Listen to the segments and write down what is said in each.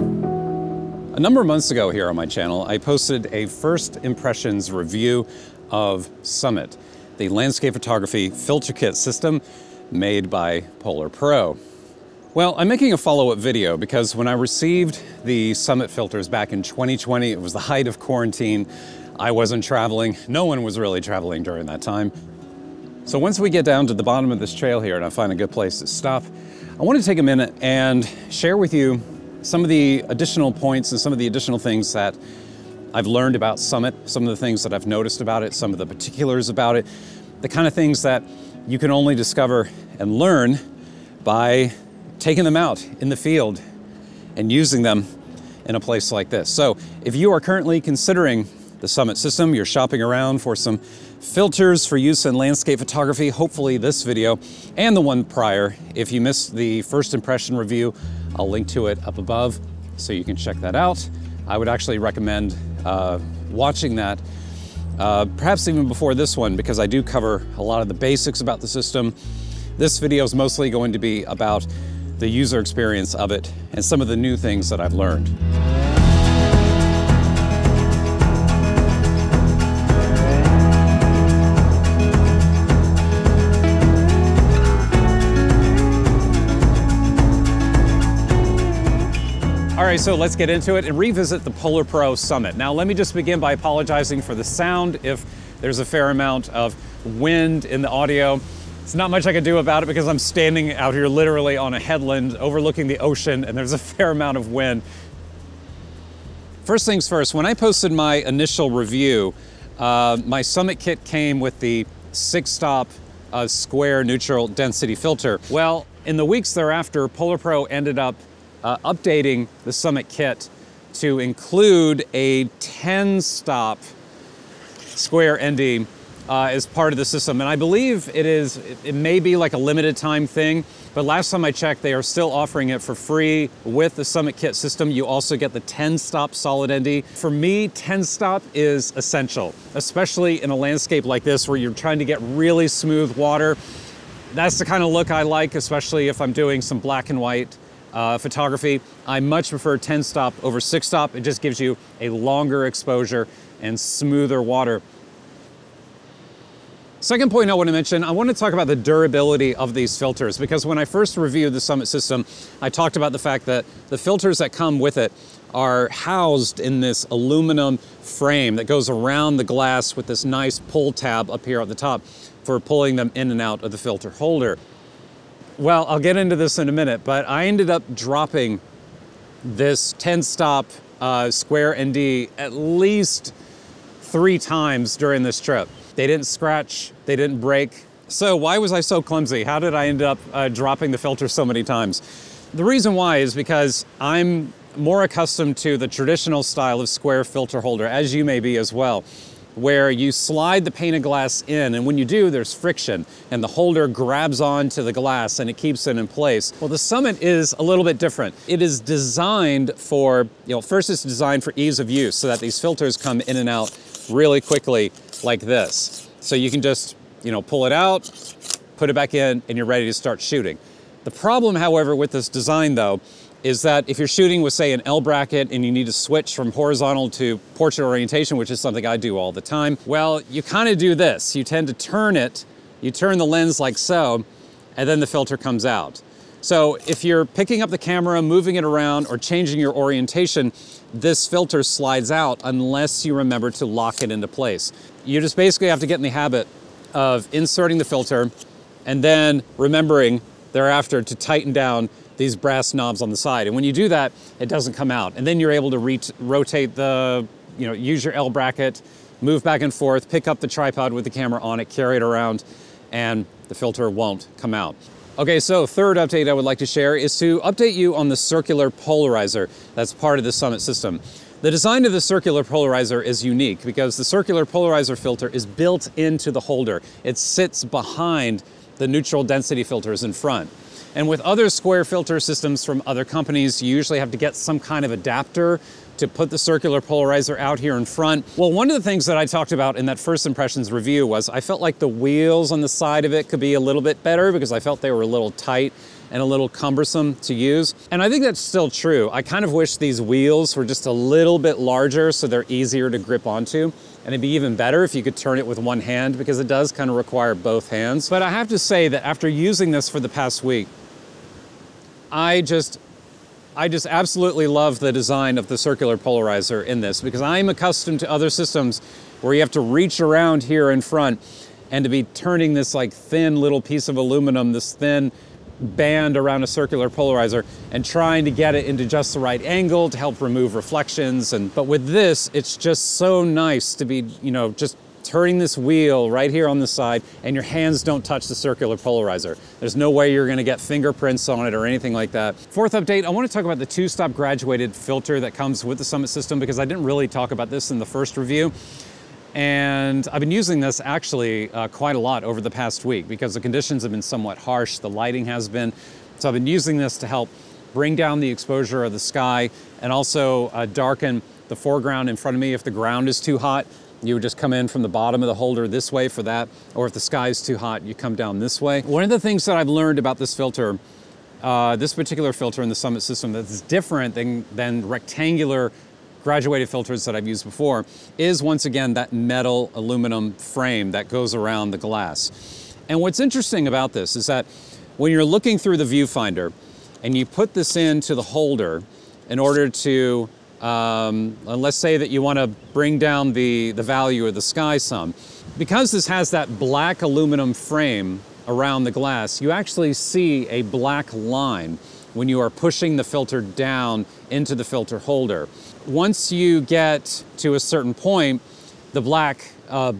A number of months ago here on my channel, I posted a first impressions review of Summit, the landscape photography filter kit system made by PolarPro. Well, I'm making a follow-up video because when I received the Summit filters back in 2020, it was the height of quarantine. I wasn't traveling. No one was really traveling during that time. So once we get down to the bottom of this trail here and I find a good place to stop, I want to take a minute and share with you some of the additional points and some of the additional things that I've learned about Summit, some of the things that I've noticed about it, some of the particulars about it, the kind of things that you can only discover and learn by taking them out in the field and using them in a place like this. So if you are currently considering the Summit system, you're shopping around for some filters for use in landscape photography, hopefully this video and the one prior. If you missed the first impression review, I'll link to it up above so you can check that out. I would actually recommend watching that, perhaps even before this one, because I do cover a lot of the basics about the system. This video is mostly going to be about the user experience of it and some of the new things that I've learned. All right, so let's get into it and revisit the PolarPro Summit. Now, let me just begin by apologizing for the sound if there's a fair amount of wind in the audio. It's not much I can do about it because I'm standing out here literally on a headland overlooking the ocean and there's a fair amount of wind. First things first, when I posted my initial review, my Summit kit came with the 6-stop square neutral density filter. Well, in the weeks thereafter, PolarPro ended up updating the Summit kit to include a 10-stop square ND as part of the system. And I believe it may be like a limited time thing, but last time I checked, they are still offering it for free with the Summit kit system. You also get the 10-stop solid ND. For me, 10-stop is essential, especially in a landscape like this where you're trying to get really smooth water. That's the kind of look I like, especially if I'm doing some black and white photography. I much prefer 10-stop over 6-stop. It just gives you a longer exposure and smoother water. Second point I want to mention, I want to talk about the durability of these filters, because when I first reviewed the Summit system, I talked about the fact that the filters that come with it are housed in this aluminum frame that goes around the glass with this nice pull tab up here at the top for pulling them in and out of the filter holder. Well, I'll get into this in a minute, but I ended up dropping this 10-stop square ND at least 3 times during this trip. They didn't scratch, they didn't break. So why was I so clumsy? How did I end up dropping the filter so many times? The reason why is because I'm more accustomed to the traditional style of square filter holder, as you may be as well, where you slide the pane of glass in, and when you do, there's friction, and the holder grabs onto the glass and it keeps it in place. Well, the Summit is a little bit different. It is designed for, first it's designed for ease of use so that these filters come in and out really quickly like this. So you can just, pull it out, put it back in, and you're ready to start shooting. The problem, however, with this design though, is that if you're shooting with, say, an L bracket and you need to switch from horizontal to portrait orientation, which is something I do all the time, well, you kind of do this. You tend to turn it, you turn the lens like so, and then the filter comes out. So if you're picking up the camera, moving it around, or changing your orientation, this filter slides out unless you remember to lock it into place. You just basically have to get in the habit of inserting the filter and then remembering thereafter to tighten down these brass knobs on the side. And when you do that, it doesn't come out. And then you're able to rotate the, use your L bracket, move back and forth, pick up the tripod with the camera on it, carry it around, and the filter won't come out. Okay, so third update I would like to share is to update you on the circular polarizer that's part of the Summit system. The design of the circular polarizer is unique because the circular polarizer filter is built into the holder. It sits behind the neutral density filters in front. And with other square filter systems from other companies, you usually have to get some kind of adapter to put the circular polarizer out here in front. Well, one of the things that I talked about in that first impressions review was I felt like the wheels on the side of it could be a little bit better because I felt they were a little tight and a little cumbersome to use. And I think that's still true. I kind of wish these wheels were just a little bit larger so they're easier to grip onto. And it'd be even better if you could turn it with one hand, because it does kind of require both hands. But I have to say that after using this for the past week, I just absolutely love the design of the circular polarizer in this, because I'm accustomed to other systems where you have to reach around here in front and to be turning this like thin little piece of aluminum, this thin band around a circular polarizer, and trying to get it into just the right angle to help remove reflections. But with this, it's just so nice to be, you know, just turning this wheel right here on the side, and your hands don't touch the circular polarizer. There's no way you're gonna get fingerprints on it or anything like that. Fourth update, I want to talk about the two-stop graduated filter that comes with the Summit system, because I didn't really talk about this in the first review. And I've been using this actually quite a lot over the past week, because the conditions have been somewhat harsh, the lighting has been. So I've been using this to help bring down the exposure of the sky, and also darken the foreground in front of me if the ground is too hot. You would just come in from the bottom of the holder this way for that, or if the sky is too hot, you come down this way. One of the things that I've learned about this filter, this particular filter in the Summit system that's different than rectangular graduated filters that I've used before, is once again that metal aluminum frame that goes around the glass. And what's interesting about this is that when you're looking through the viewfinder and you put this into the holder in order to, let's say that you want to bring down the value of the sky some, because this has that black aluminum frame around the glass, you actually see a black line when you are pushing the filter down into the filter holder. Once you get to a certain point, the black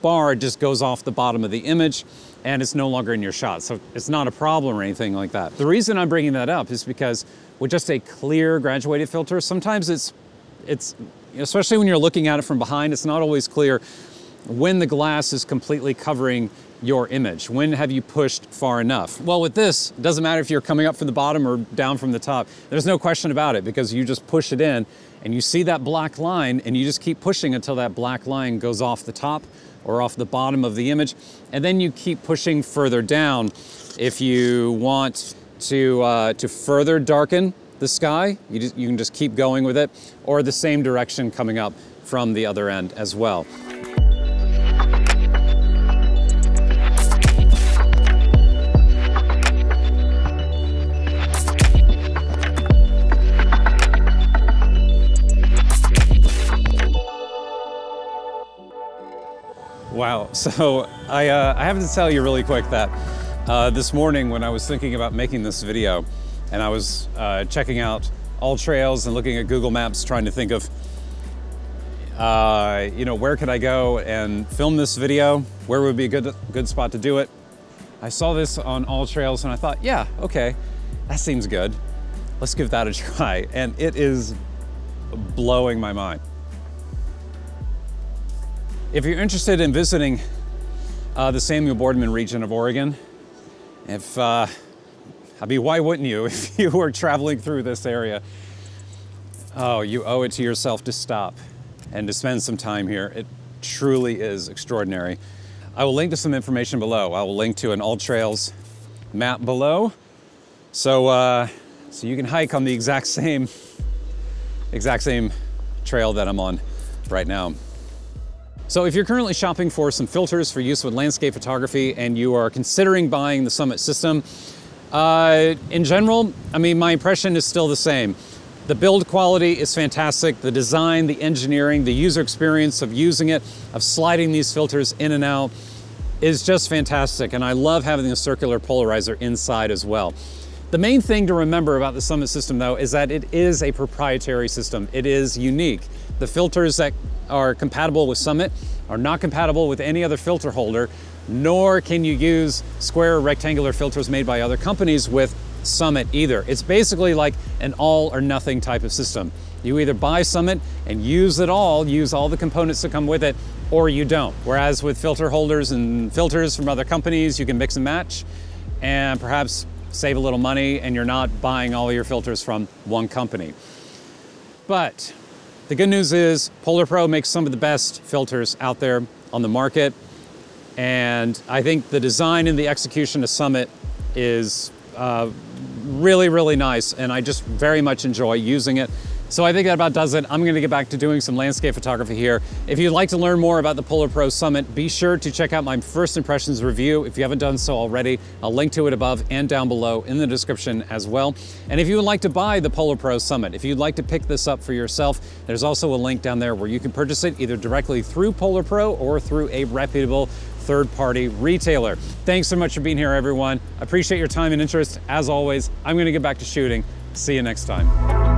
bar just goes off the bottom of the image and it's no longer in your shot. So it's not a problem or anything like that. The reason I'm bringing that up is because with just a clear graduated filter, sometimes it's especially when you're looking at it from behind, it's not always clear when the glass is completely covering your image. When have you pushed far enough? Well, with this, it doesn't matter if you're coming up from the bottom or down from the top. There's no question about it, because you just push it in and you see that black line, and you just keep pushing until that black line goes off the top or off the bottom of the image. And then you keep pushing further down. If you want to further darken the sky, you can just keep going with it, or the same direction coming up from the other end as well. Wow, so I have to tell you really quick that this morning when I was thinking about making this video, and I was checking out all trails and looking at Google Maps, trying to think of, you know, where could I go and film this video? Where would be a good spot to do it? I saw this on all trails and I thought, yeah, okay, that seems good. Let's give that a try. And it is blowing my mind. If you're interested in visiting the Samuel Boardman region of Oregon, I mean, why wouldn't you if you were traveling through this area? Oh, you owe it to yourself to stop and to spend some time here. It truly is extraordinary. I will link to some information below. I will link to an All Trails map below, so you can hike on the exact same trail that I'm on right now. So if you're currently shopping for some filters for use with landscape photography and you are considering buying the Summit system, in general, I mean, my impression is still the same. The build quality is fantastic. The design, the engineering, the user experience of using it, of sliding these filters in and out is just fantastic. And I love having the circular polarizer inside as well. The main thing to remember about the Summit system, though, is that it is a proprietary system. It is unique. The filters that are compatible with Summit are not compatible with any other filter holder, nor can you use square or rectangular filters made by other companies with Summit either. It's basically like an all or nothing type of system. You either buy Summit and use it all, use all the components that come with it, or you don't. Whereas with filter holders and filters from other companies, you can mix and match and perhaps save a little money, and you're not buying all your filters from one company. But the good news is PolarPro makes some of the best filters out there on the market. And I think the design and the execution of Summit is really, really nice, and I just very much enjoy using it. So I think that about does it. I'm gonna get back to doing some landscape photography here. If you'd like to learn more about the PolarPro Summit, be sure to check out my first impressions review. If you haven't done so already, I'll link to it above and down below in the description as well. And if you would like to buy the PolarPro Summit, if you'd like to pick this up for yourself, there's also a link down there where you can purchase it either directly through PolarPro or through a reputable third-party retailer. Thanks so much for being here, everyone. I appreciate your time and interest. As always, I'm gonna get back to shooting. See you next time.